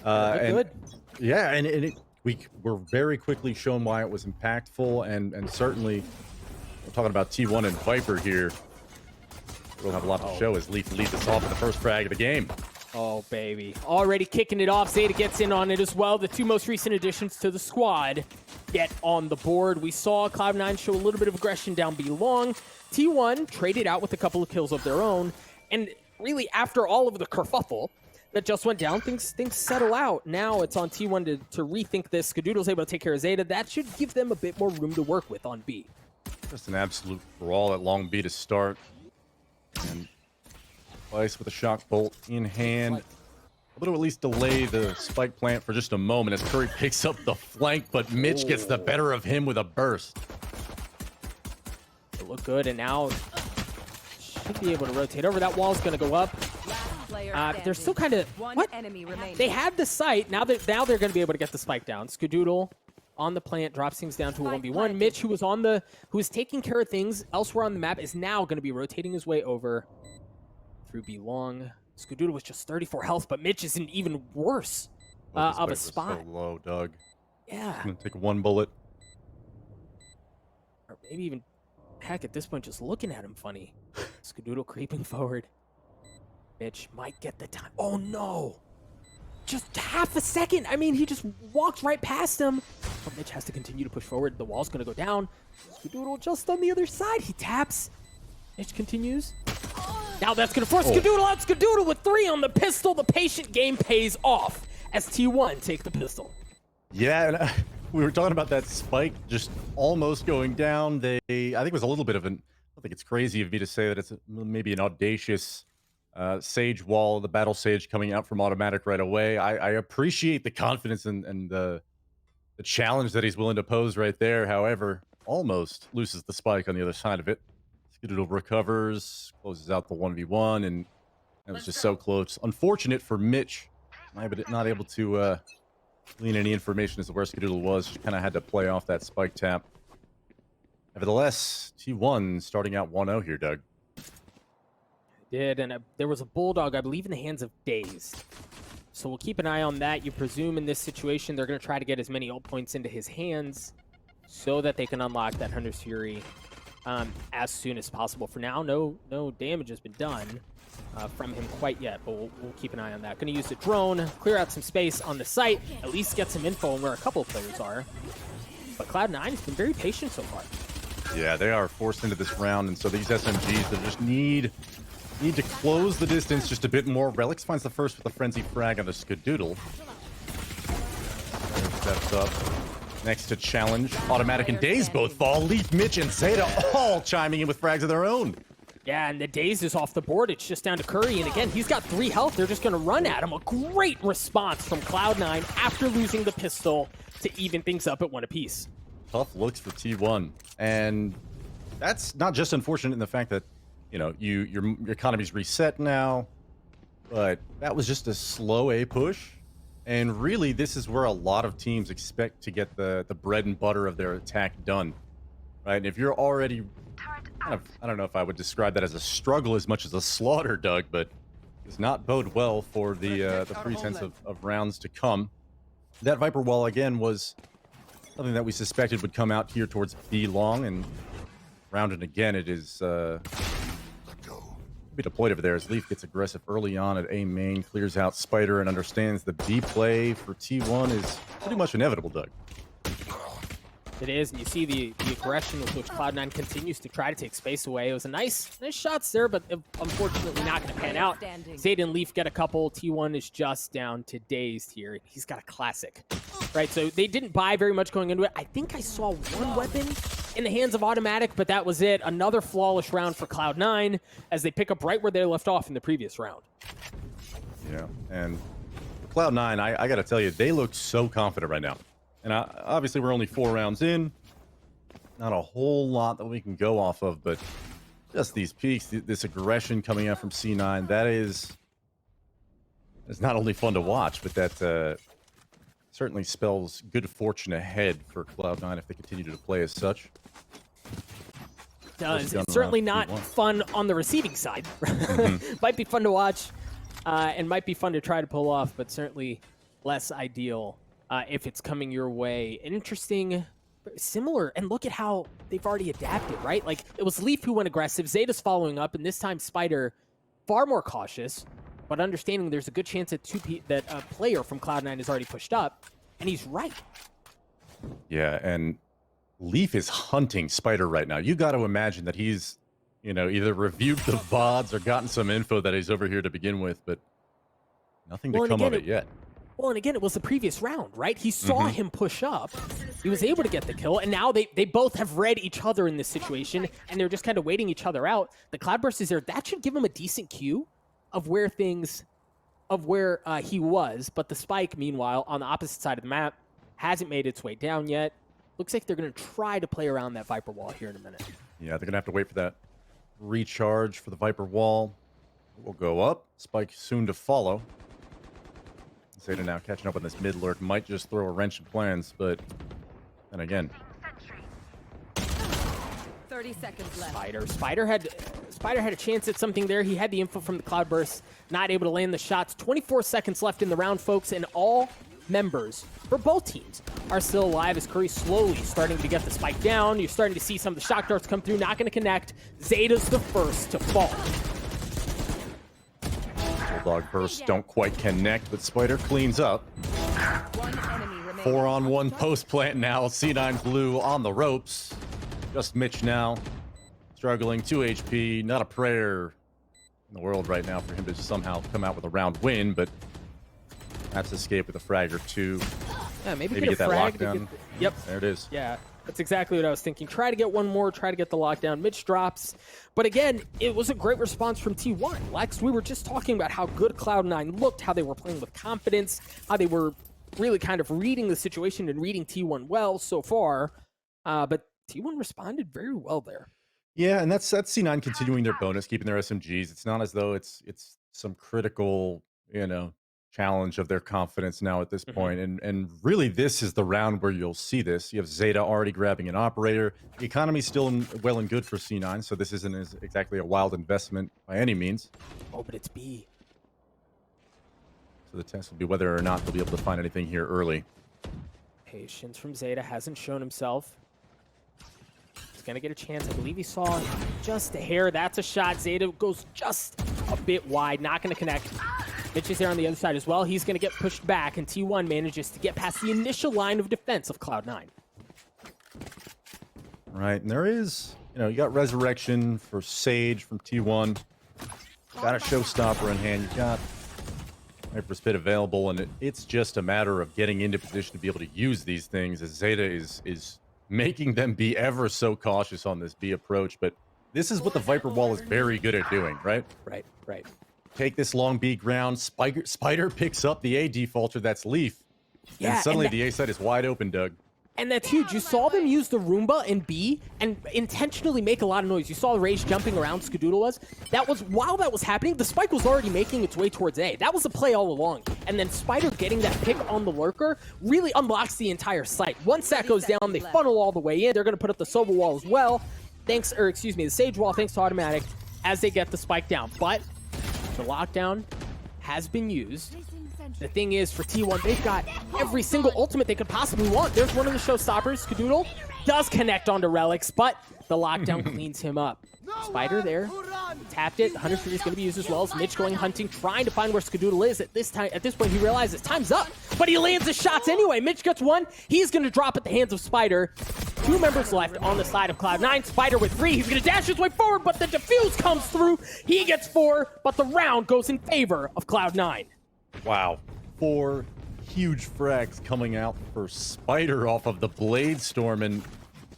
And good. yeah, and we were very quickly shown why it was impactful, and certainly we're talking about T1 and Viper here. We'll have a lot to show as Leaf leads us off with the first frag of the game. Oh, baby. Already kicking it off. Zeta gets in on it as well. The two most recent additions to the squad get on the board. We saw Cloud9 show a little bit of aggression down B long. T1 traded out with a couple of kills of their own. And really, after all of the kerfuffle that just went down, things settle out. Now it's on T1 to rethink this. Skadoodle's able to take care of Zeta. That should give them a bit more room to work with on B. Just an absolute brawl at long B to start. And Vice with a shock bolt in hand. Able to at least delay the spike plant for just a moment as Curry picks up the flank, but Mitch gets the better of him with a burst. It looked good, and now should be able to rotate over. That wall's going to go up. They're still kind of... What? They had the site. Now they're going to be able to get the spike down. Skadoodle on the plant drops things down to a 1v1. Mitch, who was taking care of things elsewhere on the map, is now going to be rotating his way over through B long. Skadoodle was just 34 health, but Mitch is in even worse of a spot. So low, Doug. Yeah. Gonna take one bullet. Or maybe even, heck, at this point, just looking at him funny. Skadoodle creeping forward. Mitch might get the time. Oh, no. Just half a second. I mean, he just walked right past him. But Mitch has to continue to push forward. The wall's going to go down. Skadoodle just on the other side. He taps. Mitch continues. Now that's going to force Skadoodle out. Skadoodle with 3 on the pistol. The patient game pays off as T1 take the pistol. Yeah, and we were talking about that spike just almost going down. I think it was a little bit of an, I think it's crazy of me to say that it's maybe an audacious Sage wall, the Battle Sage coming out from automatic right away. I appreciate the confidence and the challenge that he's willing to pose right there. However, almost loses the spike on the other side of it. Skadoodle recovers, closes out the 1v1, and it was just so close. Unfortunate for Mitch, not able to glean any information as to where Skadoodle was. Just kind of had to play off that spike tap. Nevertheless, T1 starting out 1-0 here, Doug. Did, and there was a Bulldog, I believe, in the hands of Dazed. So we'll keep an eye on that. You presume in this situation they're going to try to get as many ult points into his hands so that they can unlock that Hunter's Fury as soon as possible. For now, no damage has been done from him quite yet, but we'll keep an eye on that. Going to use the drone, clear out some space on the site, at least get some info on where a couple of players are. But Cloud9 has been very patient so far. Yeah, they are forced into this round, and so these SMGs, they just need to close the distance just a bit more. Relics finds the first with a frenzy frag on the Skadoodle. Steps up. Next to challenge. Automatic and Daze both fall. Leaf, Mitch, and Zeta all chiming in with frags of their own. Yeah, and the Daze is off the board. It's just down to Curry. And again, he's got 3 health. They're just going to run at him. A great response from Cloud9 after losing the pistol to even things up at 1 apiece. Tough looks for T1. And that's not just unfortunate in the fact that, you know, your economy's reset now, but that was just a slow A push. And really, this is where a lot of teams expect to get the bread and butter of their attack done, right? And if you're already kind of, I don't know if I would describe that as a struggle as much as a slaughter, Doug, but does not bode well for the pretense of rounds to come. That Viper wall, again, was something that we suspected would come out here towards B long, and rounded again, it is be deployed over there as Leaf gets aggressive early on at A main, clears out Spider, and understands the B play for T1 is pretty much inevitable, Doug. It is, and you see the aggression with which Cloud9 continues to try to take space away. It was a nice shots there, but unfortunately not going to pan out. Zeta and Leaf get a couple. T1 is just down to Dazed here. He's got a classic, right? So they didn't buy very much going into it. I think I saw 1 weapon in the hands of automatic, but that was it. Another flawless round for Cloud9 as they pick up right where they left off in the previous round. Yeah, and for Cloud9, I got to tell you, they look so confident right now. And obviously, we're only 4 rounds in. Not a whole lot that we can go off of, but just these peaks, this aggression coming out from C9, that is not only fun to watch, but that certainly spells good fortune ahead for Cloud9 if they continue to play as such. Does. It's certainly not fun on the receiving side. Might be fun to watch and might be fun to try to pull off, but certainly less ideal if it's coming your way. Interesting, similar, and look at how they've already adapted, right? Like, it was Leaf who went aggressive, Zeta's following up, and this time Spider far more cautious, but understanding there's a good chance that that a player from Cloud9 has already pushed up, and he's right. Yeah, and Leaf is hunting Spider right now. You got to imagine that he's, you know, either reviewed the VODs or gotten some info that he's over here to begin with, but nothing to come of it yet. Well, and again, it was the previous round, right? He saw him push up. He was able to get the kill, and now they both have read each other in this situation, and they're just kind of waiting each other out. The Cloudburst is there. That should give him a decent cue of where he was, but the spike, meanwhile, on the opposite side of the map, hasn't made its way down yet. Looks like they're going to try to play around that Viper wall here in a minute. Yeah, they're going to have to wait for that recharge for the Viper wall. We'll go up. Spike soon to follow. Zeta now catching up on this mid lurk. Might just throw a wrench in plans, but then again. 30 seconds left. Spider had a chance at something there. He had the info from the Cloudburst, not able to land the shots. 24 seconds left in the round, folks, and all members for both teams are still alive as Curry slowly starting to get the spike down. You're starting to see some of the shock darts come through, not going to connect. Zeta's the first to fall. Bulldog bursts don't quite connect, but Spider cleans up. 4-on-1 post plant now. C9's Blue on the ropes. Just Mitch now. Struggling, 2 HP. Not a prayer in the world right now for him to somehow come out with a round win, but that's escape with a frag or two. Yeah, maybe get that lockdown. Yep. There it is. Yeah, that's exactly what I was thinking. Try to get one more, try to get the lockdown. Mitch drops. But again, it was a great response from T1. Lex, we were just talking about how good Cloud9 looked, how they were playing with confidence, how they were really kind of reading the situation and reading T1 well so far. But T1 responded very well there. Yeah, and that's C9 continuing their bonus, keeping their SMGs. It's not as though it's some critical, challenge of their confidence now at this point. And really, this is the round where you'll see this. You have Zeta already grabbing an operator. The economy's still well and good for C9, so this isn't exactly a wild investment by any means. Oh, but it's B. So the test will be whether or not they'll be able to find anything here early. Patience from Zeta, hasn't shown himself. He's going to get a chance. I believe he saw just a hair. That's a shot. Zeta goes just a bit wide, not going to connect. Mitch is there on the other side as well. He's going to get pushed back, and T1 manages to get past the initial line of defense of Cloud9. Right, and there is, you got Resurrection for Sage from T1. Got a Showstopper in hand. You got Hyperspit available, and it's just a matter of getting into position to be able to use these things, as Zeta is making them be ever so cautious on this B approach. But this is what the Viper Wall is very good at doing, right? Right. Take this long B ground. Spider picks up the A defaulter. That's Leaf. Yeah, and suddenly the A side is wide open, Doug. And that's huge. You saw them use the Roomba in B and intentionally make a lot of noise. You saw Rage jumping around Skadoodle was. While that was happening, the spike was already making its way towards A. That was the play all along. And then Spider getting that pick on the lurker really unlocks the entire site. Once that goes down, they funnel all the way in. They're going to put up the Sova wall as well. The Sage wall, thanks to Automatic, as they get the spike down. But the lockdown has been used. The thing is, for T1, they've got every single ultimate they could possibly want. There's one of the showstoppers. Skadoodle does connect onto Relics, but the lockdown cleans him up. Spider there, tapped it. Hunter Fury is going to be used as well as Mitch going hunting, trying to find where Skadoodle is. At this point, he realizes time's up, but he lands his shots anyway. Mitch gets one. He's going to drop at the hands of Spider. 2 members left on the side of Cloud9. Spider with 3. He's going to dash his way forward, but the defuse comes through. He gets 4, but the round goes in favor of Cloud9. Wow. 4 huge frags coming out for Spider off of the Blade Storm. And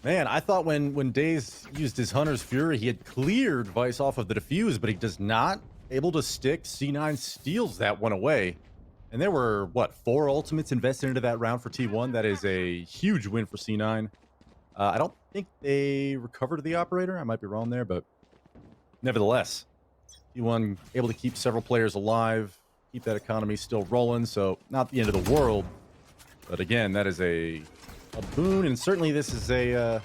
man, I thought when Daze used his Hunter's Fury, he had cleared Vice off of the defuse, but he does not. Able to stick. C9 steals that one away. And there were, 4 ultimates invested into that round for T1. That is a huge win for C9. I don't think they recovered the operator. I might be wrong there, but nevertheless, T1 able to keep several players alive, keep that economy still rolling, so not the end of the world. But again, that is a boon, and certainly this is a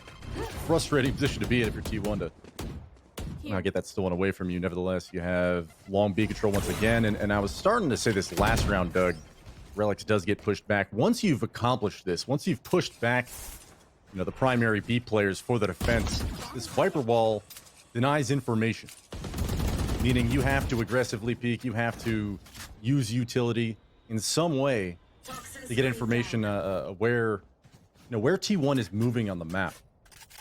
frustrating position to be in if you're T1 to somehow get that stolen away from you. Nevertheless, you have long B control once again. And I was starting to say this last round, Doug. Relics does get pushed back. Once you've accomplished this, once you've pushed back, you know, the primary B players for the defense, this Viper wall denies information. Meaning you have to aggressively peek, you have to use utility in some way to get information where T1 is moving on the map.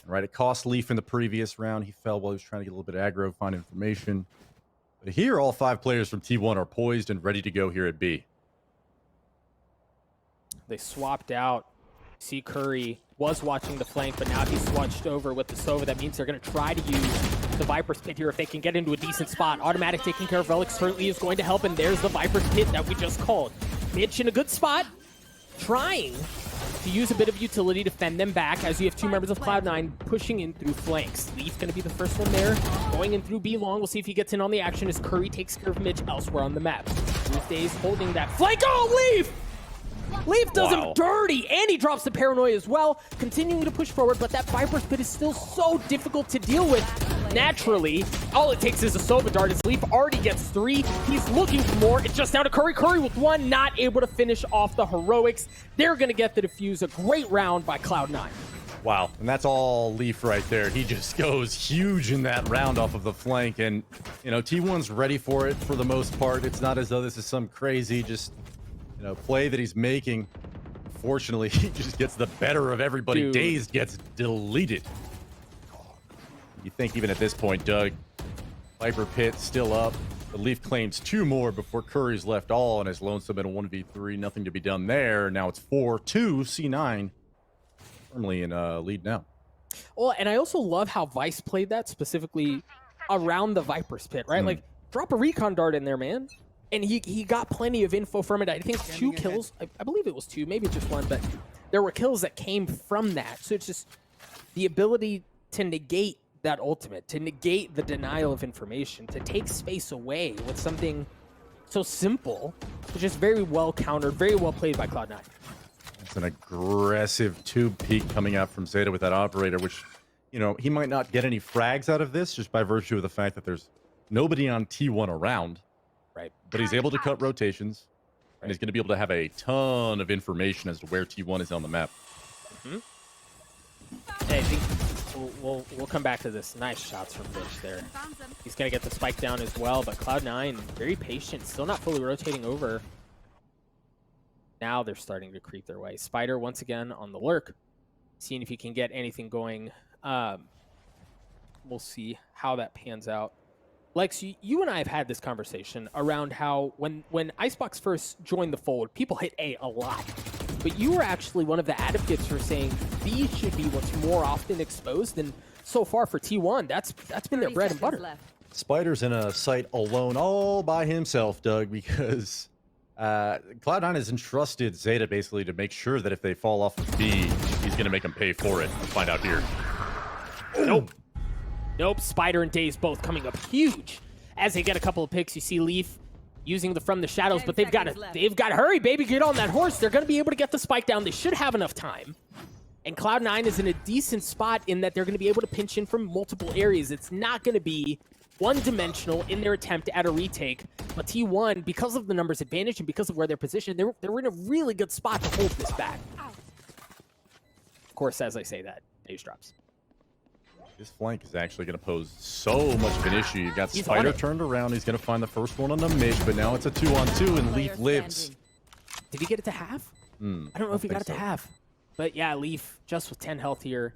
Right, it cost Leaf in the previous round. He fell while he was trying to get a little bit of aggro, find information. But here, all 5 players from T1 are poised and ready to go here at B. They swapped out. See, Curry was watching the flank, but now he's switched over with the Sova. That means they're going to try to use the Viper's Pit here if they can get into a decent spot. Automatic taking care of Relics certainly is going to help, and there's the Viper's Pit that we just called. Mitch in a good spot, trying to use a bit of utility to fend them back as you have 2 members of Cloud9 pushing in through flanks. Leaf going to be the first one there, going in through B long. We'll see if he gets in on the action as Curry takes care of Mitch elsewhere on the map. Leaf stays holding that flank. Oh, Leaf! Leaf does him dirty, and he drops the paranoia as well, continuing to push forward, but that Viper's Pit is still so difficult to deal with. Naturally, all it takes is a Sova dart as Leaf already gets 3. He's looking for more. It's just down to Curry. Curry with 1, not able to finish off the heroics. They're going to get the defuse. A great round by Cloud9. Wow, and that's all Leaf right there. He just goes huge in that round off of the flank, and, you know, T1's ready for it for the most part. It's not as though this is some crazy play that he's making. Fortunately, he just gets the better of everybody. Dude. Dazed gets deleted. You think even at this point, Doug, Viper Pit still up. The Leaf claims 2 more before Curry's left all and is lonesome in a 1v3. Nothing to be done there. Now it's 4-2. C9 firmly in lead now. Well, and I also love how Vice played that specifically around the Viper's Pit, right? Like, drop a recon dart in there, man. And he got plenty of info from it. I think 2 kills. I believe it was 2, maybe just 1, but there were kills that came from that. So it's just the ability to negate that ultimate, to negate the denial of information, to take space away with something so simple, which is very well countered, very well played by Cloud9. It's an aggressive tube peek coming out from Zeta with that operator, which, you know, he might not get any frags out of this just by virtue of the fact that there's nobody on T1 around. Right. But he's able to cut rotations, and he's going to be able to have a ton of information as to where T1 is on the map. Hey, I think we'll come back to this. Nice shots from Mitch there. He's going to get the spike down as well, but Cloud9, very patient, still not fully rotating over. Now they're starting to creep their way. Spider, once again, on the lurk, seeing if he can get anything going. We'll see how that pans out. Lex, you and I have had this conversation around how when Icebox first joined the fold, people hit A a lot. But you were actually one of the advocates for saying B should be what's more often exposed, and so far for T1, that's been their bread and butter. Left. Spider's in a site alone all by himself, Doug, because Cloud9 has entrusted Zeta basically to make sure that if they fall off of B, he's going to make them pay for it. We'll find out here. Nope. Nope, Spider and Daze both coming up huge. As they get a couple of picks, you see Leaf using the from the shadows, but they've got to hurry, baby, get on that horse. They're going to be able to get the spike down. They should have enough time. And Cloud9 is in a decent spot in that they're going to be able to pinch in from multiple areas. It's not going to be one-dimensional in their attempt at a retake. But T1, because of the numbers advantage and because of where they're positioned, they're in a really good spot to hold this back. Of course, as I say that, Daze drops. This flank is actually going to pose so much of an issue. You've got Spider turned around. He's going to find the first one on the mid, but now it's a 2-on-2, and Leaf lives. Did he get it to half? I don't know if he got it to half. But yeah, Leaf just with 10 health here.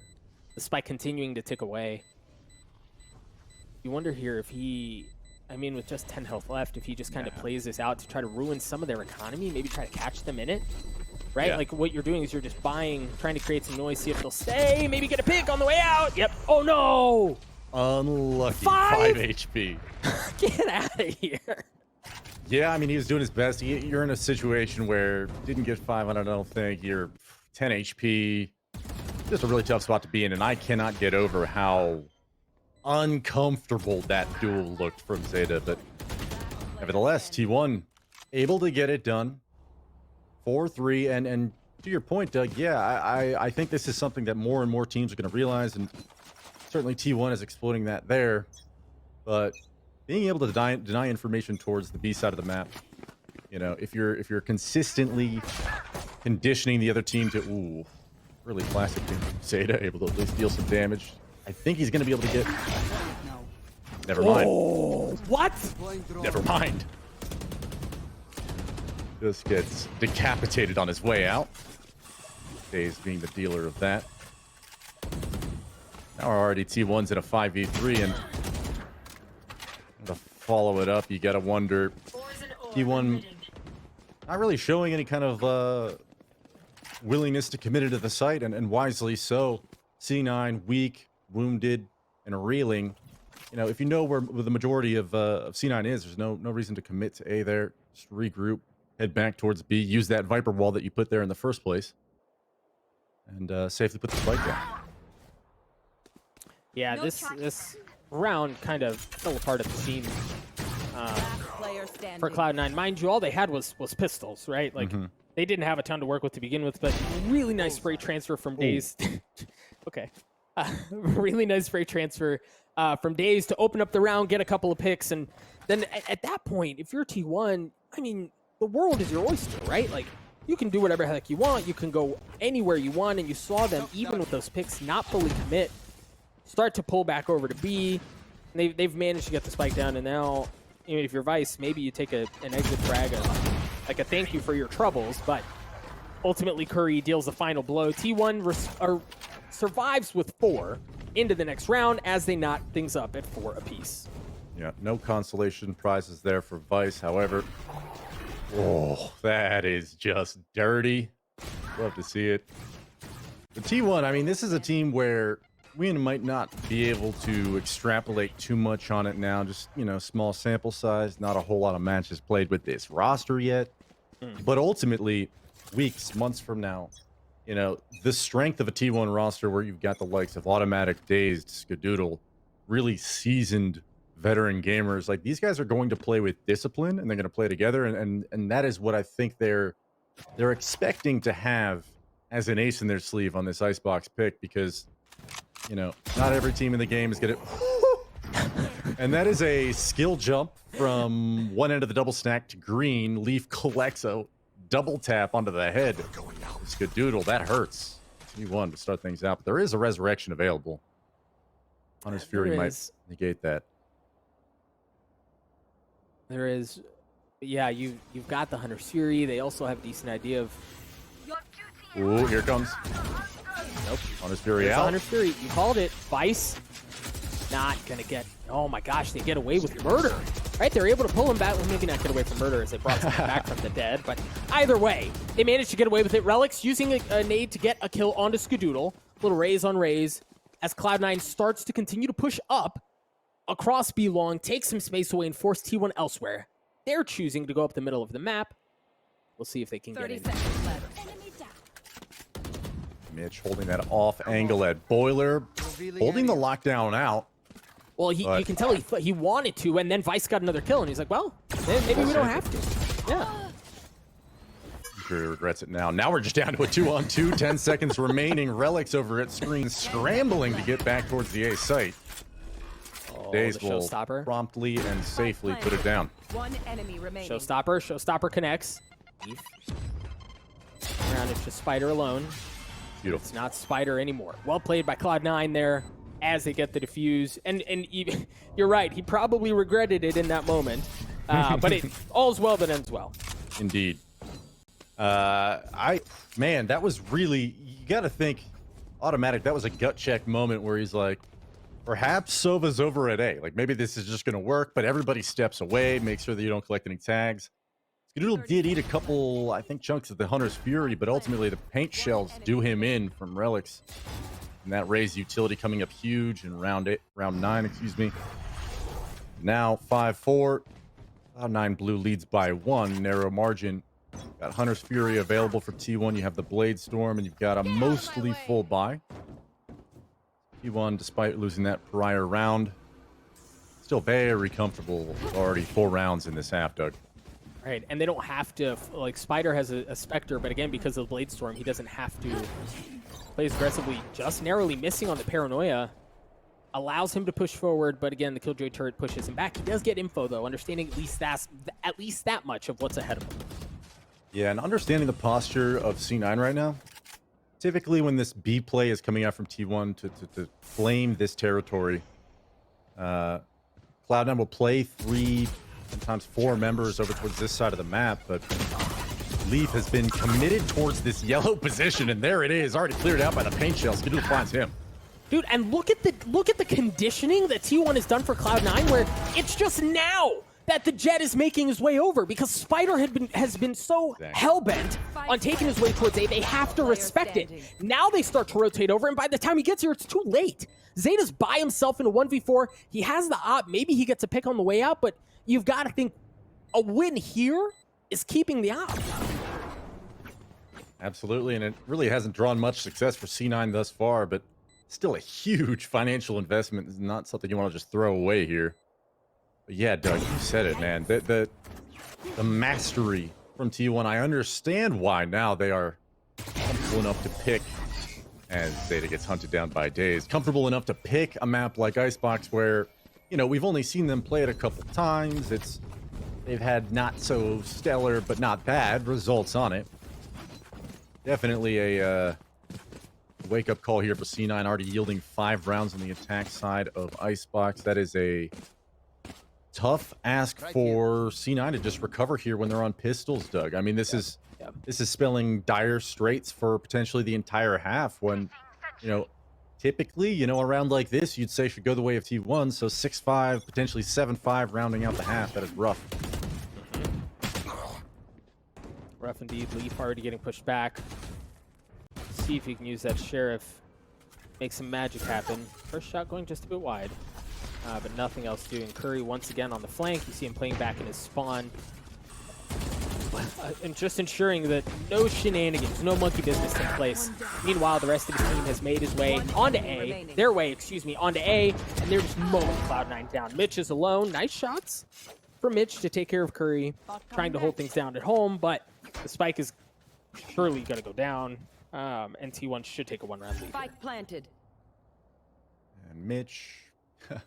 The spike continuing to tick away. You wonder here if he, I mean, with just 10 health left, if he just kind of plays this out to try to ruin some of their economy, maybe try to catch them in it. Right? Like what you're doing is you're just buying, trying to create some noise, see if they'll stay, maybe get a pick on the way out. Yep. Oh no! Unlucky. 5 HP. Get out of here. Yeah, I mean, he was doing his best. You're in a situation where didn't get 500, I don't think. You're 10 HP. Just a really tough spot to be in, and I cannot get over how uncomfortable that duel looked from Zeta. But nevertheless, T1 able to get it done. 4-3, and to your point, Doug, yeah, I think this is something that more and more teams are going to realize, and certainly T1 is exploiting that there. but being able to deny information towards the B side of the map, you know, if you're consistently conditioning the other team to, ooh, really classic Zeta, able to at least deal some damage. I think he's going to be able to get... Never mind. Oh, what? Never mind. Just gets decapitated on his way out. TenZ being the dealer of that. Now we're already T1's in a 5v3, and to follow it up, you gotta wonder, T1 not really showing any kind of willingness to commit it to the site, and wisely so. C9 weak, wounded, and reeling. You know, if you know where the majority of C9 is, there's no reason to commit to A there. Just regroup, head back towards B, use that Viper wall that you put there in the first place, and safely put the spike down. Yeah, this round kind of fell apart at the seams for Cloud9. Mind you, all they had was pistols, right? Like, they didn't have a ton to work with to begin with, but really nice spray transfer from TenZ. Okay. Really nice spray transfer from TenZ to open up the round, get a couple of picks, and then at that point, if you're T1, I mean, the world is your oyster, right? Like, you can do whatever the heck you want. You can go anywhere you want, and you saw them, even with those picks, not fully commit, start to pull back over to B. They've managed to get the spike down, and now, you know, if you're Vice, maybe you take an exit frag, like a thank you for your troubles, but ultimately Curry deals the final blow. T1 survives with 4 into the next round as they knot things up at 4 apiece. Yeah, no consolation prizes there for Vice. However, oh, that is just dirty. Love to see it. The T1, I mean, this is a team where we might not be able to extrapolate too much on it now. Just, you know, small sample size, not a whole lot of matches played with this roster yet. But ultimately, weeks, months from now, you know, the strength of a T1 roster where you've got the likes of Automatic, TenZ, Skadoodle, really seasoned veteran gamers, like, these guys are going to play with discipline, and they're going to play together, and that is what I think they're expecting to have as an ace in their sleeve on this Icebox pick, because, you know, not every team in the game is going to... And that is a skill jump from one end of the double stack to green. Leaf collects a double tap onto the head. Skadoodle, that hurts. T1 to start things out, but there is a resurrection available. Hunter's Fury might negate that. There is, yeah, you've got the Hunter's Fury. They also have a decent idea of... Ooh, here comes. Nope. Hunter's Fury out. Hunter's Fury, you called it. Vice, not gonna get... Oh my gosh, they get away with murder. Right, they're able to pull him back. Well, maybe not get away from murder as they brought someone back from the dead, but either way, they managed to get away with it. Relics using a nade to get a kill onto Skadoodle. Little raise on raise as Cloud9 starts to continue to push up across B long, take some space away, and force T1 elsewhere. They're choosing to go up the middle of the map. We'll see if they can get in. 30 seconds left. Mitch holding that off angle at Boiler, holding the lockdown out. Well, you can tell he wanted to, and then Vice got another kill, and he's like, well, maybe we don't have to. Yeah. I'm sure he regrets it now. Now we're just down to a 2-on-2, 10 seconds remaining. Relics over at screen, scrambling to get back towards the A site. Oh, TenZ the will showstopper. promptly and safely put it down. One enemy remaining. Showstopper connects. Around it's just Spider alone. Beautiful. It's not Spider anymore. Well played by Cloud9 there as they get the defuse. And you're right, he probably regretted it in that moment. But all's well that ends well. Indeed. Man, that was really, you got to think, Automatic, that was a gut check moment where he's like, perhaps Sova's over at A. Like, maybe this is just going to work, but everybody steps away, make sure that you don't collect any tags. Skadoodle did eat a couple, I think, chunks of the Hunter's Fury, but ultimately the paint shells do him in from Relics. And that raised utility coming up huge in round 9, excuse me. Now 5-4. 9 blue leads by 1, narrow margin. Got Hunter's Fury available for T1. You have the Blade Storm, and you've got a mostly full buy. T1, despite losing that prior round, still very comfortable with already 4 rounds in this half, Doug. Right, and they don't have to, like, Spider has a Spectre, but again, because of the Blade Storm, he doesn't have to play aggressively, just narrowly missing on the Paranoia. allows him to push forward, but again, the Killjoy turret pushes him back. He does get info, though, understanding at least that much of what's ahead of him. Yeah, and understanding the posture of C9 right now, typically when this B play is coming out from T1 to claim this territory, Cloud9 will play 3, sometimes 4 members over towards this side of the map, but Leaf has been committed towards this yellow position, and there it is, already cleared out by the paint shell. Skidoo finds him. Dude, and look at the conditioning that T1 has done for Cloud9, where it's just now that the Jet is making his way over, because Spider has been so hell-bent on taking his way towards A, they have to respect it. Now they start to rotate over, and by the time he gets here, it's too late. Zeta's by himself in a 1v4. He has the op. Maybe he gets a pick on the way out, but you've got to think a win here is keeping the op. Absolutely, and it really hasn't drawn much success for C9 thus far, but still a huge financial investment. Is not something you want to just throw away here. But yeah, Doug, you said it, man. The mastery from T1. I understand why now they are comfortable enough to pick, as Zeta gets hunted down by Daze, comfortable enough to pick a map like Icebox where, you know, we've only seen them play it a couple times. They've had not so stellar, but not bad results on it. Definitely a wake-up call here for C9, already yielding 5 rounds on the attack side of Icebox. That is a tough ask for C9 to just recover here when they're on pistols, Doug. I mean, this is spelling dire straits for potentially the entire half when, you know, typically, you know, a round like this, you'd say should go the way of T1, so 6-5, potentially 7-5 rounding out the half. That is rough. Rough indeed. Leaf already getting pushed back. See if he can use that Sheriff. Make some magic happen. First shot going just a bit wide. But nothing else doing. Curry once again on the flank. You see him playing back in his spawn. And just ensuring that no shenanigans, no monkey business take place. Meanwhile, the rest of the team has made his way onto A. Their way, excuse me, onto A. And they're just mowing Cloud9 down. Mitch is alone. Nice shots for Mitch to take care of Curry. Trying to hold things down at home, but the spike is surely going to go down. And T1 should take a 1-round lead. Spike planted. And Mitch, he's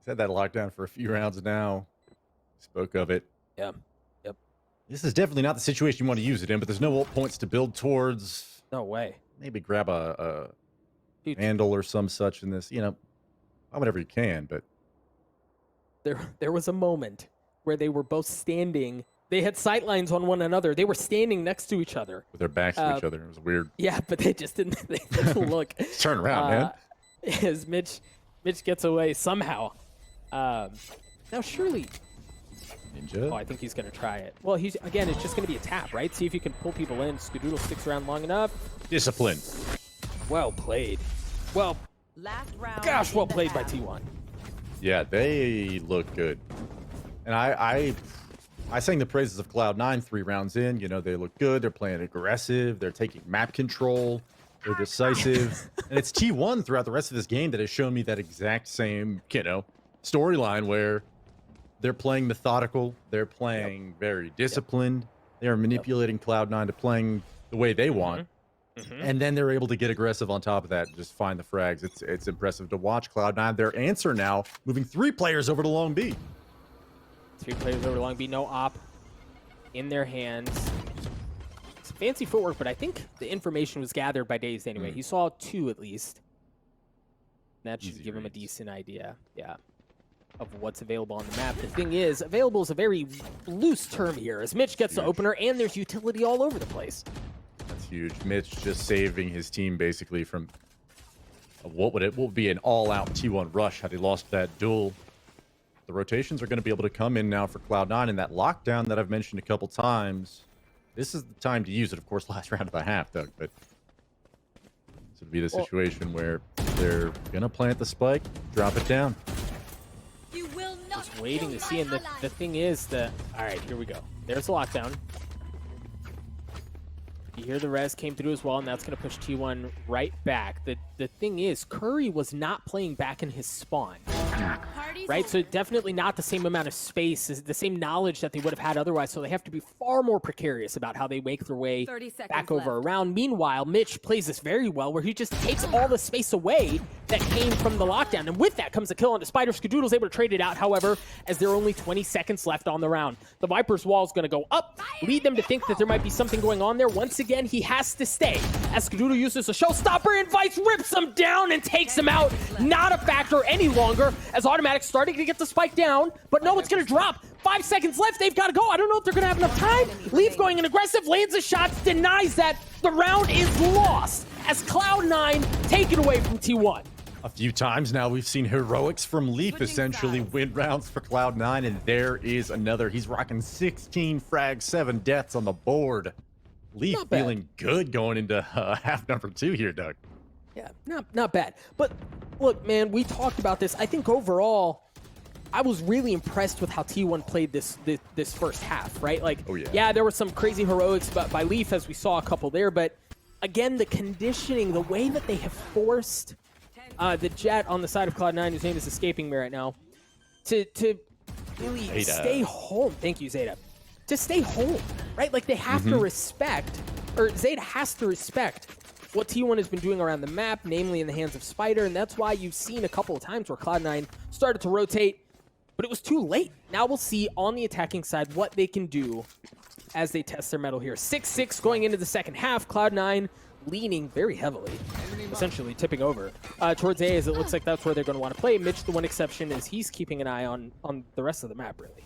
had that lockdown for a few rounds now. Spoke of it. Yeah. Yep. This is definitely not the situation you want to use it in, but there's no ult points to build towards. No way. Maybe grab a handle or some such in this, you know, whatever you can, but there was a moment where they were both standing. They had sightlines on one another. They were standing next to each other. With their backs to each other. It was weird. Yeah, but they just didn't, they didn't look. Turn around, man. As Mitch gets away somehow. Now, surely... Ninja? Oh, I think he's going to try it. Well, again, it's just going to be a tap, right? See if you can pull people in. Skadoodle sticks around long enough. Discipline. Well played. Well, Last round gosh, well played by half. T1. Yeah, they look good. And I sang the praises of Cloud9 3 rounds in. You know, they look good. They're playing aggressive. They're taking map control. They're decisive. And it's T1 throughout the rest of this game that has shown me that exact same, you know, storyline where they're playing methodical. They're playing very disciplined. They are manipulating Cloud9 to playing the way they want. And then they're able to get aggressive on top of that and just find the frags. It's impressive to watch Cloud9. Their answer now, moving 3 players over to Long B. 3 players over to Long B, no op in their hands. It's fancy footwork, but I think the information was gathered by Daze anyway. He saw 2 at least. That should give him a decent idea, yeah, of what's available on the map. The thing is, available is a very loose term here, as Mitch gets the opener, and there's utility all over the place. That's huge. Mitch just saving his team basically from what would be an all-out T1 rush had he lost that duel. The rotations are going to be able to come in now for Cloud9, and that lockdown that I've mentioned a couple times, this is the time to use it. Of course, last round of the half, Doug, but this would be the situation where they're going to plant the spike, drop it down. You will not Just waiting to see, and the thing is that, all right, here we go. There's the lockdown. You hear the res came through as well, and that's going to push T1 right back. The thing is, Curry was not playing back in his spawn. right? So definitely not the same amount of space, the same knowledge that they would have had otherwise. So they have to be far more precarious about how they make their way 30 seconds back over left. around. Meanwhile, Mitch plays this very well, where he just takes all the space away that came from the lockdown. And with that comes a kill onto Spider. Skadoodle's able to trade it out, however, as there are only 20 seconds left on the round. The Viper's wall is going to go up, lead them to think that there might be something going on there. Once again, he has to stay, as Skadoodle uses a showstopper, and Vice rips him down and takes him out. Not a factor any longer, as Automatic's starting to get the spike down, but no, it's going to drop. 5 seconds left, they've got to go. I don't know if they're going to have enough time. Leaf going in aggressive, lands a shot, denies that. The round is lost, as Cloud9 take it away from T1. A few times now we've seen heroics from Leaf essentially win rounds for Cloud9, and there is another. He's rocking 16 frags, 7 deaths on the board. Leaf Not bad. feeling good going into half number 2 here, Doug. Yeah, not bad. But look, man, we talked about this. I think overall, I was really impressed with how T1 played this first half, right? Like, Oh, yeah. there were some crazy heroics by Leaf, as we saw a couple there, but again, the conditioning, the way that they have forced the Jet on the side of Cloud9, whose name is escaping me right now, to really Zeta. stay home. Thank you, Zeta. To stay home, right? Like, they have to respect, or Zeta has to respect what T1 has been doing around the map, namely in the hands of Spider, and that's why you've seen a couple of times where Cloud9 started to rotate, but it was too late. Now we'll see on the attacking side what they can do as they test their mettle here. 6-6 going into the second half. Cloud9 leaning very heavily, essentially tipping over towards A, as it looks like that's where they're going to want to play. Mitch, the one exception, is he's keeping an eye on the rest of the map, really.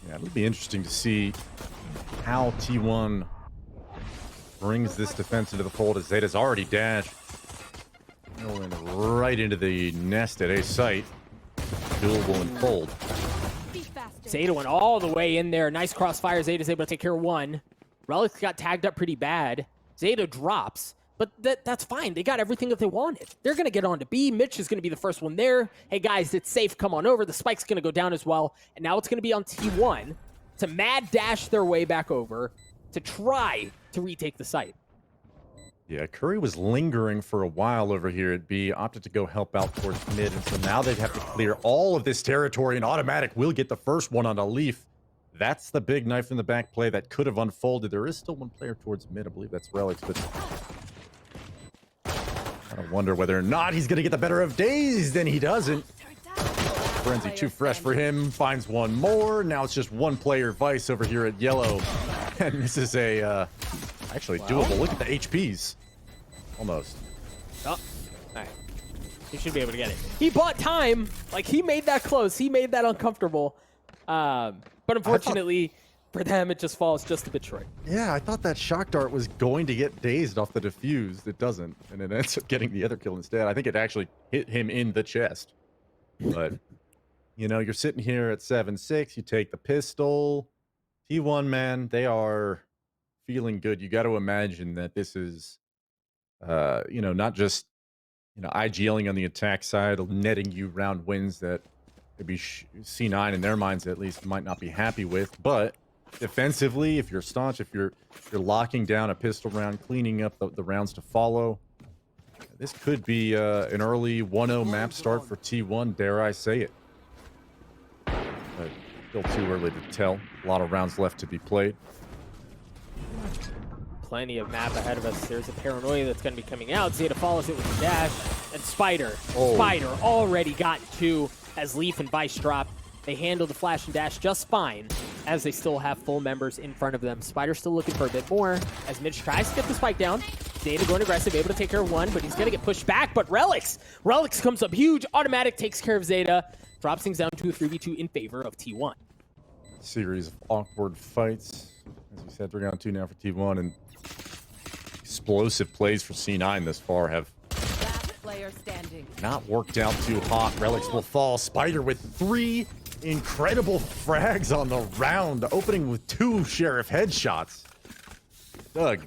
Yeah, it'll be interesting to see how T1 brings this defense into the fold, as Zeta's already dashed. Going right into the nest at A site. Duel will unfold. Zeta went all the way in there. Nice crossfire. Zeta's able to take care of one. Relics got tagged up pretty bad. Zeta drops, but that's fine. They got everything that they wanted. They're going to get on to B. Mitch is going to be the first one there. Hey, guys, it's safe. Come on over. The spike's going to go down as well. And now it's going to be on T1 to mad dash their way back over to try to retake the site. Yeah, Curry was lingering for a while over here at B, opted to go help out towards mid, and so now they'd have to clear all of this territory, and Automatic will get the first one on a Leaf. That's the big knife in the back play that could have unfolded. There is still one player towards mid. I believe that's Relics, but I wonder whether or not he's going to get the better of Daze. Then he doesn't. Frenzy too fresh for him. Finds one more. Now it's just one player Vice over here at yellow. And this is a actually doable. Look at the HPs. Almost. Oh, all right. He should be able to get it. He bought time. Like, he made that close. He made that uncomfortable. But unfortunately, for them, it just falls just a bit short. Yeah, I thought that shock dart was going to get dazed off the defuse. It doesn't, and it ends up getting the other kill instead. I think it actually hit him in the chest. But, you know, you're sitting here at 7-6. You take the pistol. T1, man, they are feeling good. You got to imagine that this is, you know, not just, you know, IGLing on the attack side, netting you round wins that maybe C9 in their minds at least might not be happy with, but defensively, if you're staunch, if you're locking down a pistol round, cleaning up the rounds to follow, this could be an early 1-0 map start for T1, dare I say it. But still too early to tell. A lot of rounds left to be played. Plenty of map ahead of us. There's a paranoia that's going to be coming out. Zeta follows it with a dash, and Spider. Oh. Spider already got two as Leaf and Vice drop. They handle the flash and dash just fine, as they still have full members in front of them. Spider still looking for a bit more, as Mitch tries to get the spike down. Zeta going aggressive, able to take care of one, but he's going to get pushed back. But Relics comes up huge. Automatic takes care of Zeta, drops things down to a 3v2 in favor of T1. Series of awkward fights. As we said, 3-on-2 now for T1, and explosive plays for C9 this far have Last player standing. not worked out too hot. Relics will fall. Spider with 3 incredible frags on the round, opening with 2 Sheriff headshots. Doug,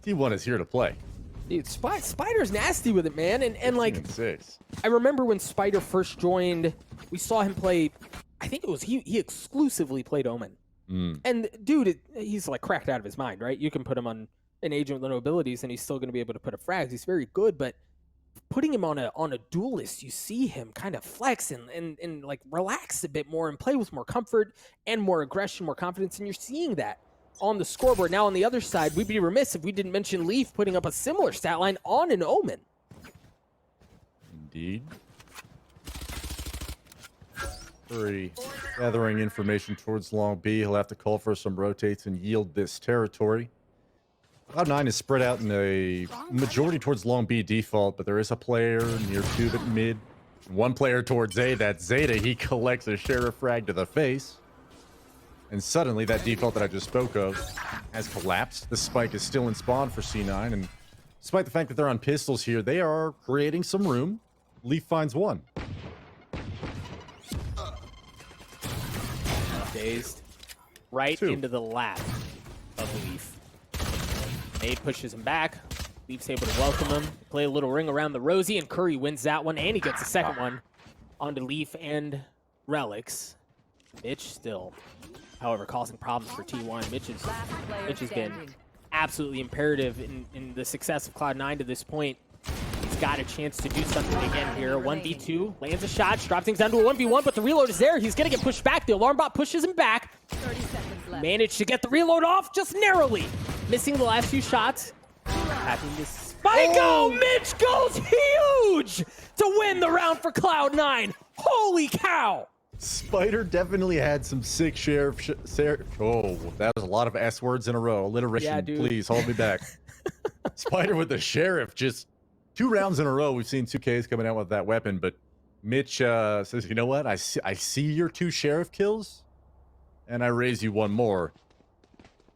T1 is here to play. Dude, Spider's nasty with it, man. And like, 6. I remember when Spider first joined, we saw him play, I think it was, he exclusively played Omen. And dude, he's like cracked out of his mind, right? You can put him on an agent with no abilities and he's still going to be able to put up frags. He's very good, but putting him on a duelist, you see him kind of flex and like relax a bit more and play with more comfort and more aggression, more confidence, and you're seeing that on the scoreboard. Now on the other side, we'd be remiss if we didn't mention Leaf putting up a similar stat line on an Omen. Indeed. Curry gathering information towards long B. He'll have to call for some rotates and yield this territory. Cloud9 is spread out in a majority towards long B default, but there is a player near tube at mid. One player towards A, that's Zeta. He collects a sheriff frag to the face. And suddenly that default that I just spoke of has collapsed. The spike is still in spawn for C9, and despite the fact that they're on pistols here, they are creating some room. Leaf finds one. Dazed. Right Two. into the lap of Leaf. Nade pushes him back. Leaf's able to welcome him. Play a little ring around the Rosie, and Curry wins that one, and he gets a second one onto Leaf and Relics. Mitch still, however, causing problems for T1. Mitch has been absolutely imperative in the success of Cloud9 to this point. He's got a chance to do something again here. 1v2, lands a shot, drops things down to a 1v1, but the reload is there. He's going to get pushed back. The alarm bot pushes him back. 30 seconds left. Managed to get the reload off just narrowly. Missing the last few shots. Having this spike. Oh, Mitch goes huge to win the round for Cloud9. Holy cow. Spider definitely had some sick sheriff. Oh, that was a lot of S words in a row. Alliteration, Yeah, dude. please hold me back. Spider with the sheriff, just 2 rounds in a row. We've seen 2Ks coming out with that weapon, but Mitch says, you know what? I see your 2 sheriff kills, and I raise you 1 more.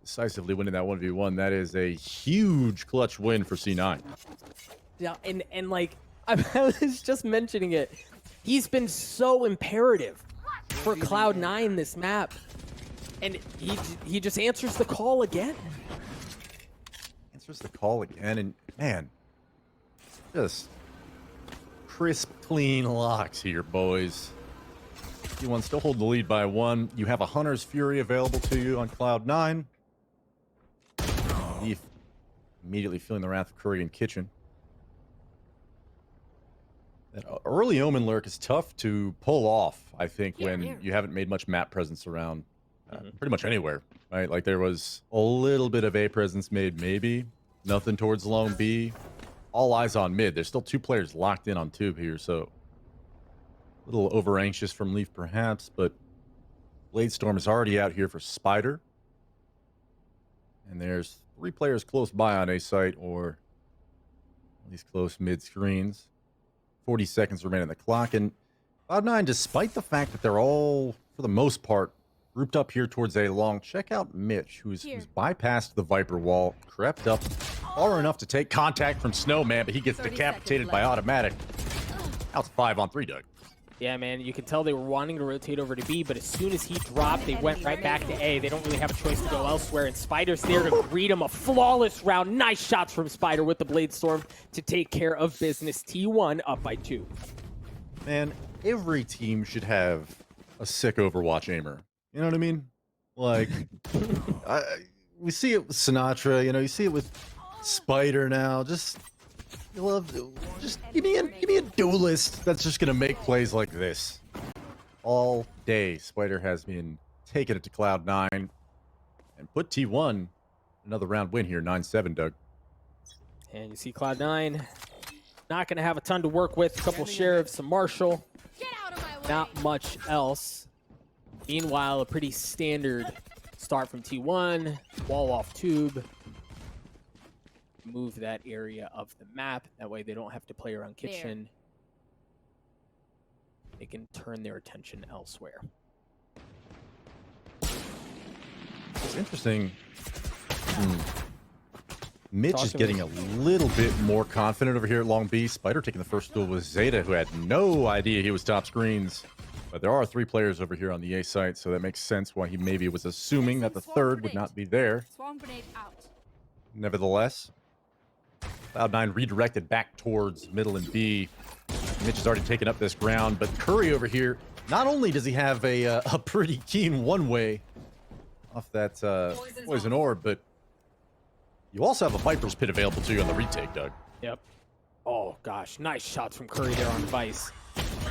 Decisively winning that 1v1. That is a huge clutch win for C9. Yeah, and like, I was just mentioning it. He's been so imperative for Cloud9 this map. And he just answers the call again. Answers the call again, and man, just crisp, clean locks here, boys. T1 still hold the lead by 1. You have a Hunter's Fury available to you on Cloud9. Leaf immediately feeling the wrath of Curry and Kitchen. That early Omen lurk is tough to pull off, I think, when you haven't made much map presence around pretty much anywhere, right? Like there was a little bit of A presence made, maybe. Nothing towards long B. All eyes on mid. There's still 2 players locked in on tube here, so a little over anxious from Leaf perhaps, but Bladestorm is already out here for Spider. And there's 3 players close by on A site, or at least close mid screens. 40 seconds remain on the clock, and Cloud9, despite the fact that they're all, for the most part, grouped up here towards A long, check out Mitch, who's bypassed the Viper wall, crept up far enough to take contact from Snowman, but he gets decapitated by automatic. Now it's 5-on-3, Doug. Yeah, man, you can tell they were wanting to rotate over to B, but as soon as he dropped, they went right back to A. They don't really have a choice to go elsewhere, and Spider's there to greet him. A flawless round. Nice shots from Spider with the Bladestorm to take care of business. T1 up by 2. Man, every team should have a sick Overwatch aimer. You know what I mean? Like, we see it with Sinatra, you know, you see it with Spider now. Just give me a duelist that's just gonna make plays like this all day. Spider has been taking it to Cloud9 and put T1 another round win here, 9-7, Doug. And you see Cloud9 not going to have a ton to work with. A couple sheriffs, some Marshall, not much else. Meanwhile, a pretty standard start from T1, wall off tube. Move that area of the map. That way they don't have to play around kitchen. They can turn their attention elsewhere. It's interesting. Mitch is getting a little bit more confident over here at Long B. Spider taking the first duel with Zeta, who had no idea he was top screens. But there are 3 players over here on the A site, so that makes sense why he maybe was assuming that the third would not be there. Nevertheless, Cloud9 redirected back towards middle and B. Mitch has already taken up this ground, but Curry over here, not only does he have a pretty keen one-way off that poison orb, but you also have a Viper's Pit available to you on the retake, Doug. Yep. Oh, gosh. Nice shots from Curry there on Vice.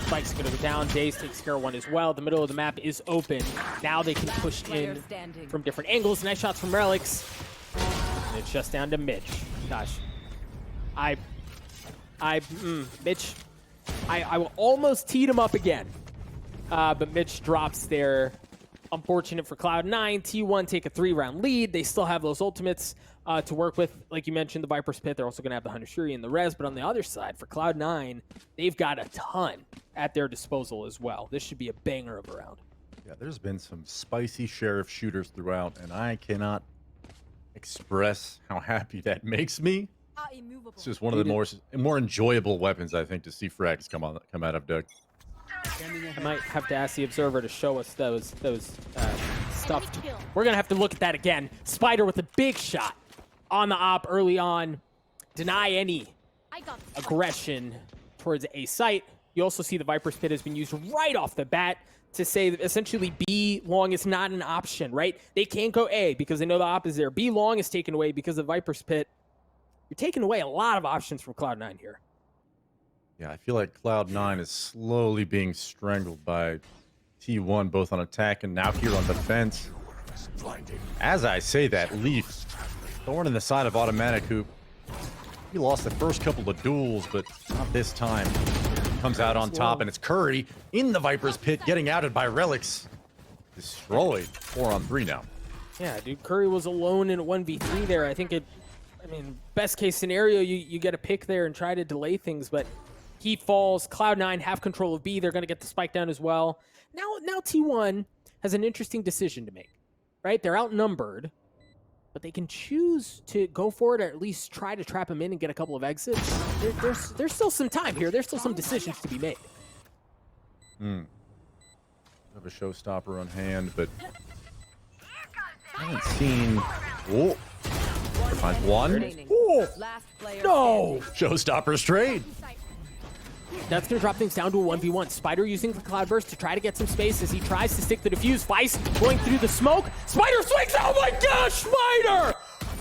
Spike's going to go down. Daze takes care of one as well. The middle of the map is open. Now they can push in from different angles. Nice shots from Relics. And it's just down to Mitch. Gosh. Mitch, I will almost teed him up again. But Mitch drops there. Unfortunate for Cloud9. T1 take a 3-round lead. They still have those ultimates to work with. Like you mentioned, the Viper's Pit. They're also going to have the Hunter Shuri and the Res. But on the other side, for Cloud9, they've got a ton at their disposal as well. This should be a banger of a round. Yeah, there's been some spicy sheriff shooters throughout, and I cannot express how happy that makes me. It's just one of the more enjoyable weapons, I think, to see frags come out of, Doug. I might have to ask the Observer to show us those stuff. We're going to have to look at that again. Spider with a big shot on the op early on. Deny any aggression towards a site. You also see the Viper's Pit has been used right off the bat to say that essentially B long is not an option, right? They can't go A because they know the op is there. B long is taken away because of Viper's Pit. You're taking away a lot of options from Cloud9 here. Yeah, I feel like Cloud9 is slowly being strangled by T1, both on attack and now here on defense. As I say that, Leaf, thorn in the side of Automatic, who he lost the first couple of duels, but not this time. Comes out on top, and it's Curry in the Viper's Pit, getting outed by Relics. Destroyed. 4-on-3 now. Yeah, dude, Curry was alone in a 1v3 there. I mean, best case scenario, you get a pick there and try to delay things, but he falls. Cloud9 have control of B. They're going to get the spike down as well. Now T1 has an interesting decision to make, right? They're outnumbered, but they can choose to go for it or at least try to trap him in and get a couple of exits. There's still some time here. There's still some decisions to be made. Have a showstopper on hand, but I haven't seen... Oh! Finds one. Oh! No! Showstopper's trade. That's going to drop things down to a 1v1. Spider using the Cloudburst to try to get some space as he tries to stick the defuse. Vice going through the smoke. Spider swings. Oh my gosh, Spider!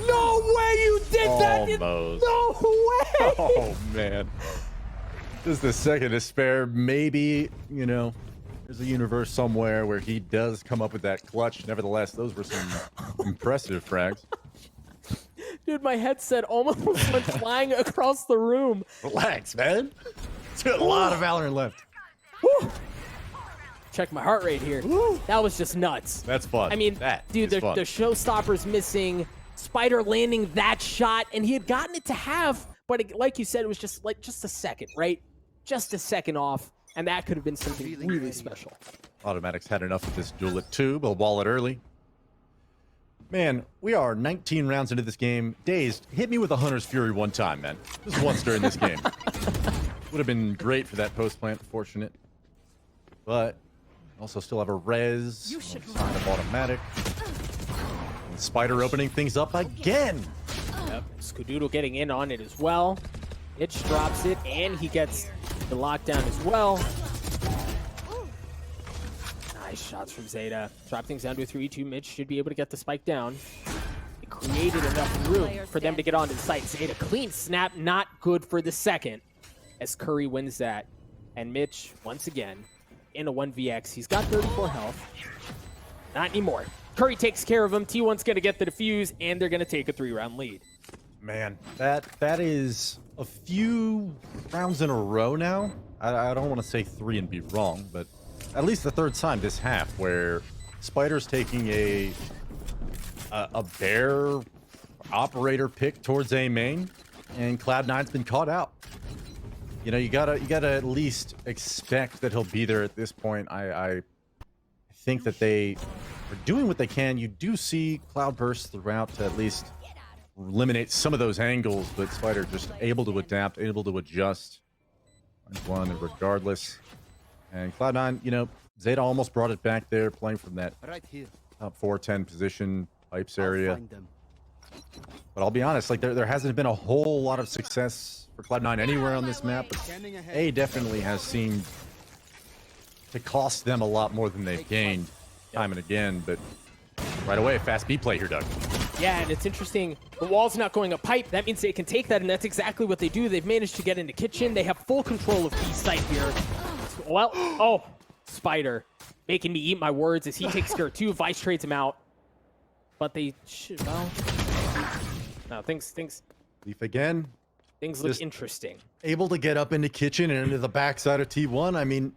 No way you did that! Almost. No way! Oh, man. This is the second to spare. Maybe, you know, there's a universe somewhere where he does come up with that clutch. Nevertheless, those were some impressive frags. Dude, my headset almost went flying across the room. Relax, man. It's got a lot of Valorant left. Woo. Check my heart rate here. Woo. That was just nuts. That's fun. I mean, dude, the showstopper's missing. Spider landing that shot, and he had gotten it to half, but like you said, it was just a second, right? Just a second off, and that could have been something really special. Automatic's had enough of this duel at 2. They'll wall it early. Man, we are 19 rounds into this game. Dazed, hit me with a Hunter's Fury one time, man. Just once during this game. Would have been great for that post plant, fortunate. But also still have a res on the side of Automatic. And Spider opening things up again. Yep, Skadoodle getting in on it as well. Itch drops it, and he gets the lockdown as well. Nice shots from Zeta. Drop things down to a 3-2. Mitch should be able to get the spike down. It created enough room for them to get onto the site. Zeta, clean snap, not good for the second, as Curry wins that. And Mitch, once again, in a 1vx. He's got 34 health. Not anymore. Curry takes care of him. T1's going to get the defuse, and they're going to take a 3-round lead. Man, that is a few rounds in a row now. I don't want to say 3 and be wrong, but at least the third time this half where Spider's taking a bear operator pick towards A main, and Cloud9's been caught out. You know, you gotta at least expect that he'll be there at this point. I think that they are doing what they can. You do see Cloudburst throughout to at least eliminate some of those angles, but Spider just able to adapt, able to adjust. One regardless. And Cloud9, you know, Zeta almost brought it back there, playing from that top 4-10 position, pipes area. But I'll be honest, like there hasn't been a whole lot of success for Cloud9 anywhere on this map. But A definitely has seemed to cost them a lot more than they've gained time and again. But right away, fast B play here, Doug. Yeah, and it's interesting. The wall's not going up pipe. That means they can take that, and that's exactly what they do. They've managed to get into kitchen. They have full control of B site here. Well, oh, Spider making me eat my words as he takes care of 2. Vice trades him out. But they should, well, no, things Leaf again. look Just interesting. able to get up into kitchen and into the backside of T1. I mean,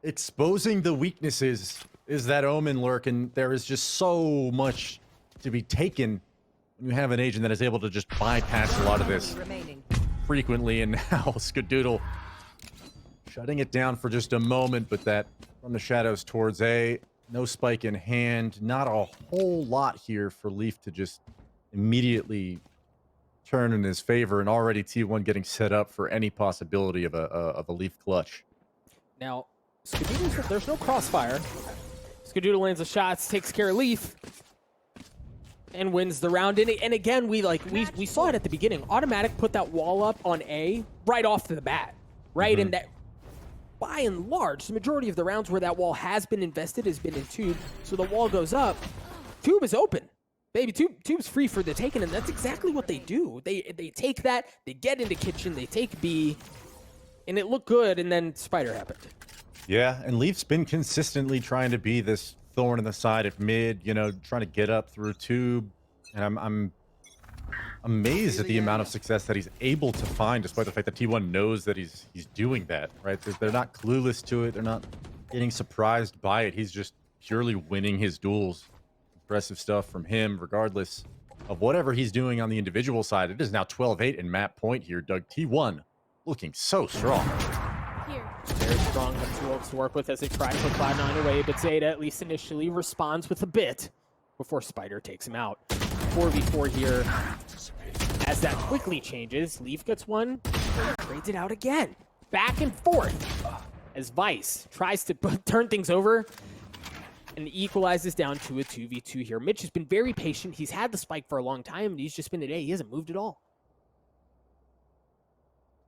exposing the weaknesses is that Omen lurk, and there is just so much to be taken when you have an agent that is able to just bypass a lot of this Remaining. frequently. And now Skadoodle shutting it down for just a moment, but that from the shadows towards A, no spike in hand, not a whole lot here for Leaf to just immediately turn in his favor, and already T1 getting set up for any possibility of a Leaf clutch. Now, Skadoodle, there's no crossfire. Skadoodle lands the shots, takes care of Leaf, and wins the round. And again, we saw it at the beginning. Automatic put that wall up on A right off the bat, right? And that, by and large, the majority of the rounds where that wall has been invested has been in Tube. So the wall goes up, Tube is open. Baby, Tube's free for the taking, and that's exactly what they do. They take that, they get into kitchen, they take B, and it looked good, and then Spider happened. Yeah, and Leaf's been consistently trying to be this thorn in the side at mid, you know, trying to get up through Tube, and I'm amazed at the amount of success that he's able to find, despite the fact that T1 knows that he's doing that, right? They're not clueless to it, they're not getting surprised by it. He's just purely winning his duels. Impressive stuff from him, regardless of whatever he's doing on the individual side. It is now 12-8 in map point here, Doug. T1 looking so strong. Very strong, have 2 ults to work with as they try to put Cloud9 away, but Zeta, at least initially, responds with a bit before Spider takes him out. 4v4 here. As that quickly changes, Leaf gets one, trades it out again. Back and forth as Vice tries to turn things over and equalizes down to a 2v2 here. Mitch has been very patient. He's had the spike for a long time, and he's just been today. He hasn't moved at all.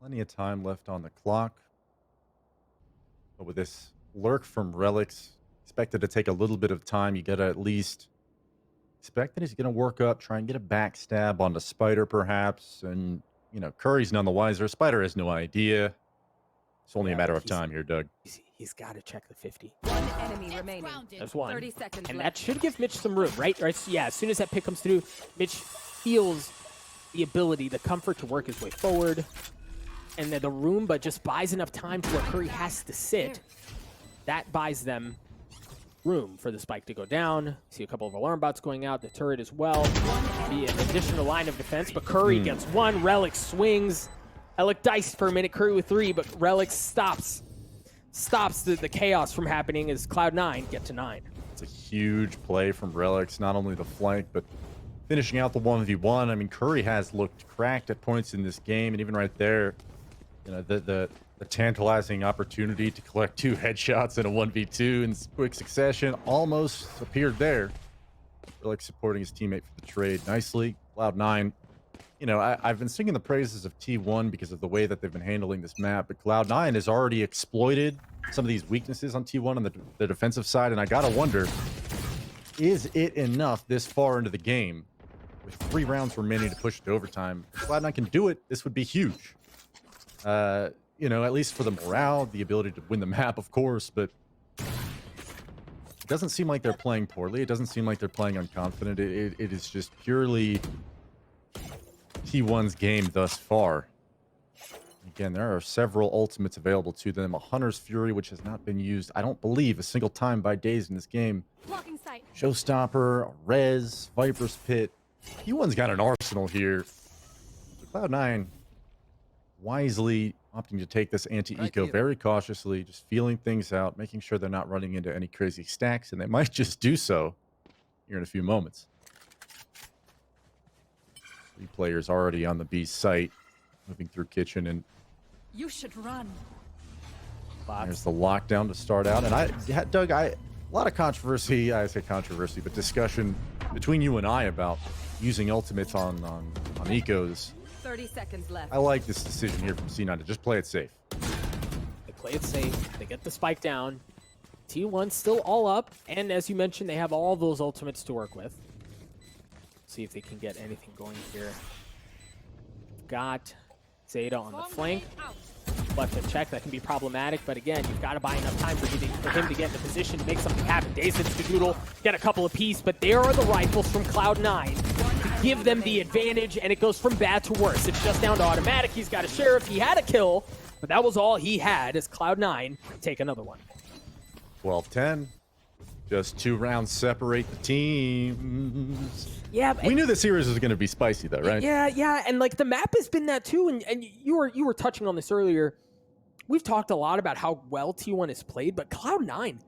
Plenty of time left on the clock. But with this lurk from Relics, expected to take a little bit of time. You gotta at least expect that he's gonna work up, try and get a backstab on the Spider perhaps. And, you know, Curry's none the wiser. Spider has no idea. It's only a matter of time here, Doug. He's got to check the 50. One enemy remaining. There's one. 30 seconds And left. that should give Mitch some room, right? So yeah, as soon as that pick comes through, Mitch feels the ability, the comfort to work his way forward. And then the room, but just buys enough time to where Curry has to sit. That buys them room for the spike to go down. See a couple of alarm bots going out, the turret as well. Be an additional line of defense, but Curry gets one. Relic swings. I look diced for a minute, Curry with 3, but Relic stops the chaos from happening as Cloud9 get to 9. It's a huge play from Relics, not only the flank, but finishing out the 1v1. I mean, Curry has looked cracked at points in this game, and even right there, you know, the tantalizing opportunity to collect 2 headshots in a 1v2 in quick succession almost appeared there. Relic supporting his teammate for the trade nicely. Cloud9, you know, I've been singing the praises of T1 because of the way that they've been handling this map, but Cloud9 has already exploited some of these weaknesses on T1 on the defensive side, and I gotta wonder, is it enough this far into the game with 3 rounds remaining to push it to overtime? If Cloud9 can do it, this would be huge. You know, at least for the morale, the ability to win the map, of course, but it doesn't seem like they're playing poorly. It doesn't seem like they're playing unconfident. It is just purely T1's game thus far. Again, there are several ultimates available to them. A Hunter's Fury, which has not been used, I don't believe, a single time by Daze in this game. Blocking sight. Showstopper, Rez, Viper's Pit. T1's got an arsenal here. Cloud9 wisely opting to take this anti-eco very cautiously, just feeling things out, making sure they're not running into any crazy stacks, and they might just do so here in a few moments. 3 players already on the B site, moving through kitchen, and You should run. there's the lockdown to start out. And Doug, a lot of controversy, I say controversy, but discussion between you and I about using ultimates on ecos. 30 seconds left. I like this decision here from C9 to just play it safe. They play it safe. They get the spike down. T1 still all up, and as you mentioned, they have all those ultimates to work with. See if they can get anything going here. Got Zeta on the flank. Left to check, that can be problematic, but again, you've got to buy enough time for him to get in a position to make something happen. Days into the Doodle, get a couple of piece, but there are the rifles from Cloud9 to give them the advantage, and it goes from bad to worse. It's just down to automatic. He's got a sheriff. He had a kill, but that was all he had as Cloud9 take another one. 12-10. Just 2 rounds separate the teams. Yeah, We knew the series was going to be spicy, though, right? Yeah, and like the map has been that too, and you were touching on this earlier. We've talked a lot about how well T1 is played, but Cloud9,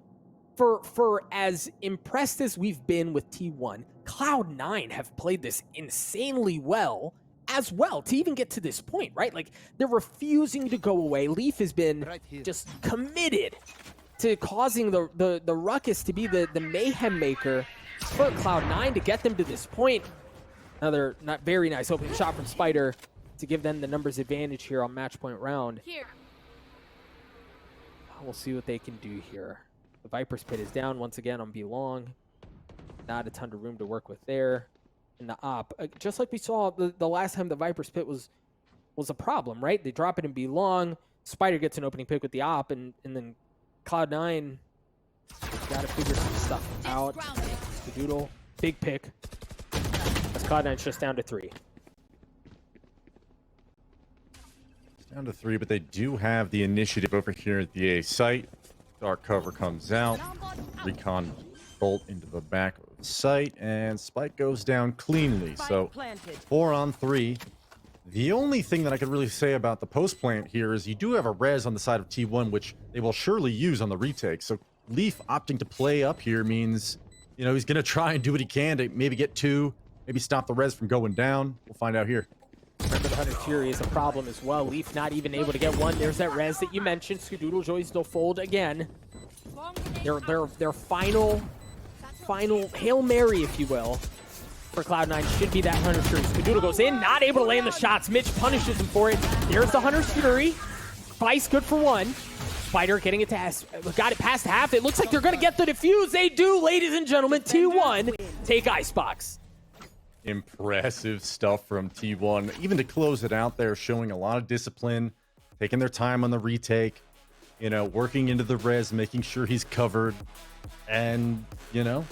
for as impressed as we've been with T1, Cloud9 have played this insanely well as well to even get to this point, right? Like they're refusing to go away. Leaf has been just committed to causing the ruckus to be the mayhem maker for Cloud9 to get them to this point. Another not very nice opening shot from Spider to give them the numbers advantage here on match point round. Here. We'll see what they can do here. The Viper's Pit is down once again on B long. Not a ton of room to work with there. And the op, just like we saw the last time the Viper's Pit was a problem, right? They drop it in B long. Spider gets an opening pick with the op, and then Cloud9 got to figure some stuff out. The Doodle, big pick. As Cloud9's just down to 3. Down to 3, but they do have the initiative over here at the A site. Dark cover comes out. Recon bolt into the back of the site, and Spike goes down cleanly. So 4 on 3. The only thing that I could really say about the post plant here is you do have a res on the side of T1, which they will surely use on the retake. So Leaf opting to play up here means, you know, he's going to try and do what he can to maybe get 2, maybe stop the res from going down. We'll find out here. Remember, the Hunter Fury is a problem as well. Leaf not even able to get one. There's that res that you mentioned. Skadoodle Joy still fold again. Their final Hail Mary, if you will, for Cloud9 should be that Hunter Fury. Skadoodle goes in, not able to land the shots. Mitch punishes him for it. There's the Hunter's Fury. Vice good for 1. Spider getting it to got it past half. It looks like they're going to get the defuse. They do, ladies and gentlemen. T1 take Icebox. Impressive stuff from T1. Even to close it out there, showing a lot of discipline, taking their time on the retake, you know, working into the res, making sure he's covered. And, you know,